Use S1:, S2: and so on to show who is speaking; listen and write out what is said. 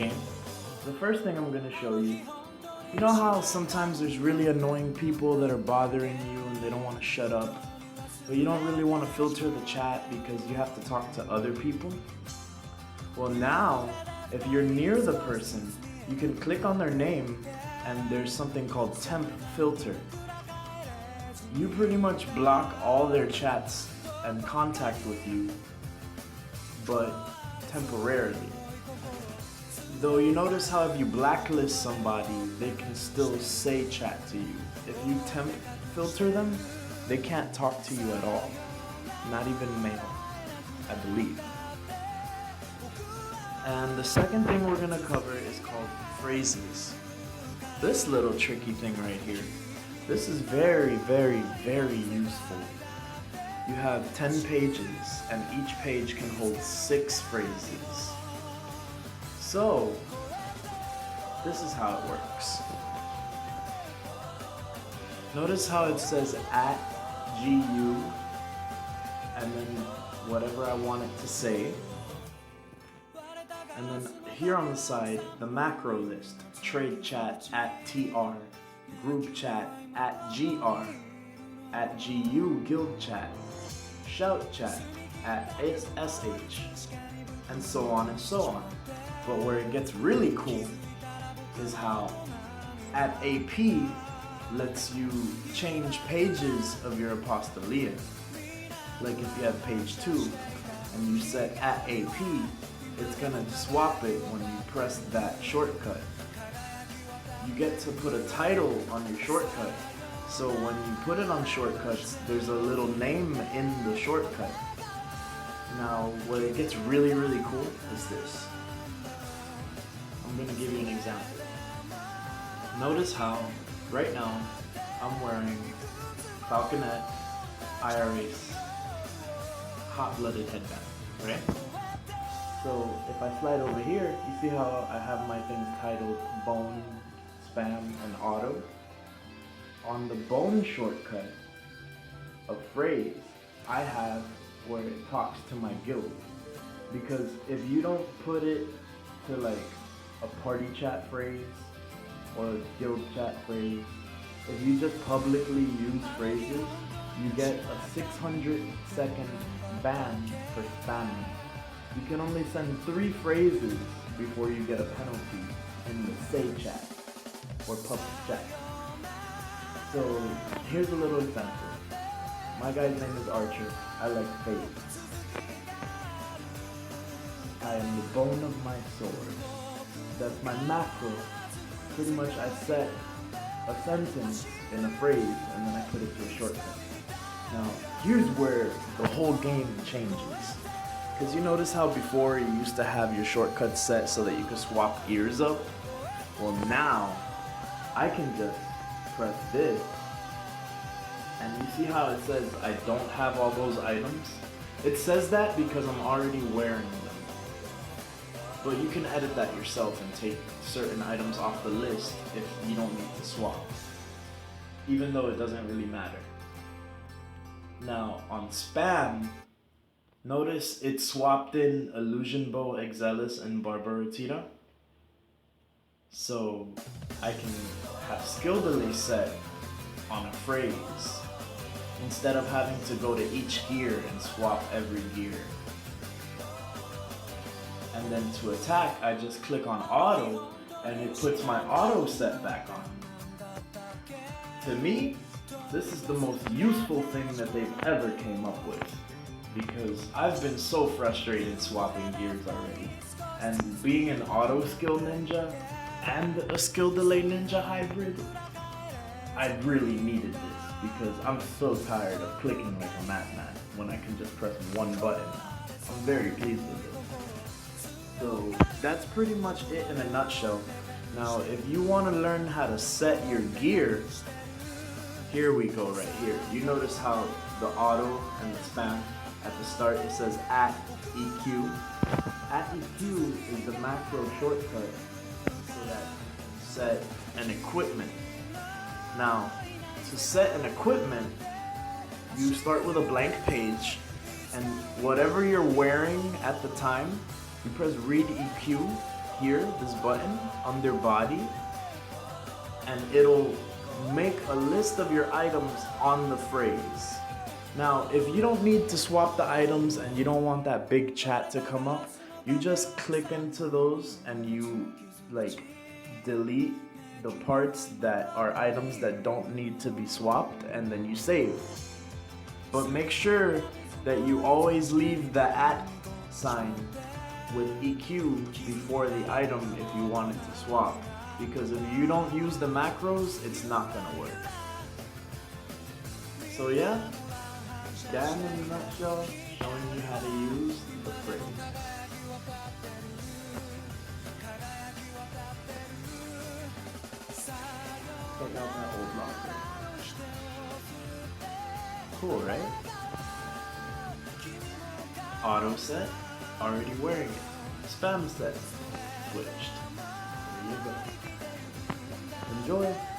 S1: game. The first thing I'm going to show you, you know how sometimes there's really annoying people that are bothering you and they don't want to shut up, but you don't really want to filter the chat because you have to talk to other people? Well, now, if you're near the person, you can click on their name and there's something called temp filter. You pretty much block all their chats and contact with you, but temporarily. Though you notice how if you blacklist somebody, they can still say chat to you. If you temp filter them, they can't talk to you at all. Not even mail, I believe. And the second thing we're gonna cover is called phrases. This little tricky thing right here, this is very, very, very useful. You have 10 pages and each page can hold 6 phrases. So, this is how it works. Notice how it says @GU and then whatever I want it to say. And then here on the side, the macro list, trade chat @TR, group chat @GR, @GU guild chat, shout chat @SH, and so on and so on. But where it gets really cool is how @AP lets you change pages of your apostolea. Like if you have page 2 and you set @AP, it's gonna swap it when you press that shortcut. You get to put a title on your shortcut. So when you put it on shortcuts, there's a little name in the shortcut. Now, where it gets really, really cool is this. I'm gonna give you an example. Notice how, right now, I'm wearing Falconet IRA's hot-blooded headband, right? So if I slide over here, you see how I have my things titled Bone, Spam, and Auto? On the Bone shortcut of phrase, I have where it talks to my guild. Because if you don't put it to like a party chat phrase or a guild chat phrase, if you just publicly use phrases, you get a 600-second ban for spamming. You can only send 3 phrases before you get a penalty in the say chat or public chat. So here's a little example. My guy's name is Archer. I like fate. I am the bone of my sword. That's my macro. Pretty much I set a sentence in a phrase and then I put it to a shortcut. Now here's where the whole game changes. Because you notice how before you used to have your shortcut set so that you could swap gears up? Well now, I can just press this, and you see how it says I don't have all those items? It says that because I'm already wearing them. But you can edit that yourself and take certain items off the list if you don't need to swap, even though it doesn't really matter. Now on spam, notice it swapped in Illusion Bow, Exelis, and Barbaratita. So I can have skill delay set on a phrase instead of having to go to each gear and swap every gear. And then to attack, I just click on auto and it puts my auto set back on. To me, this is the most useful thing that they've ever came up with, because I've been so frustrated swapping gears already. And being an auto skill ninja and a skill delay ninja hybrid, I really needed this because I'm so tired of clicking like a madman when I can just press one button now. I'm very pleased with it. So that's pretty much it in a nutshell. Now if you want to learn how to set your gear, here we go right here. You notice how the auto and the spam at the start it says @EQ. @EQ is the macro shortcut so that you set an equipment. Now, to set an equipment, you start with a blank page, and whatever you're wearing at the time, you press read EQ, here, this button, under body, and it'll make a list of your items on the phrase. Now, if you don't need to swap the items and you don't want that big chat to come up, you just click into those and you like delete the parts that are items that don't need to be swapped, and then you save. But make sure that you always leave the @ sign with EQ before the item if you want it to swap, because if you don't use the macros, it's not gonna work. So yeah, Dan in a nutshell, showing you how to use the phrase. Check out that old locker. Cool, right? Auto set, already wearing it. Spam set, switched. There you go. Enjoy!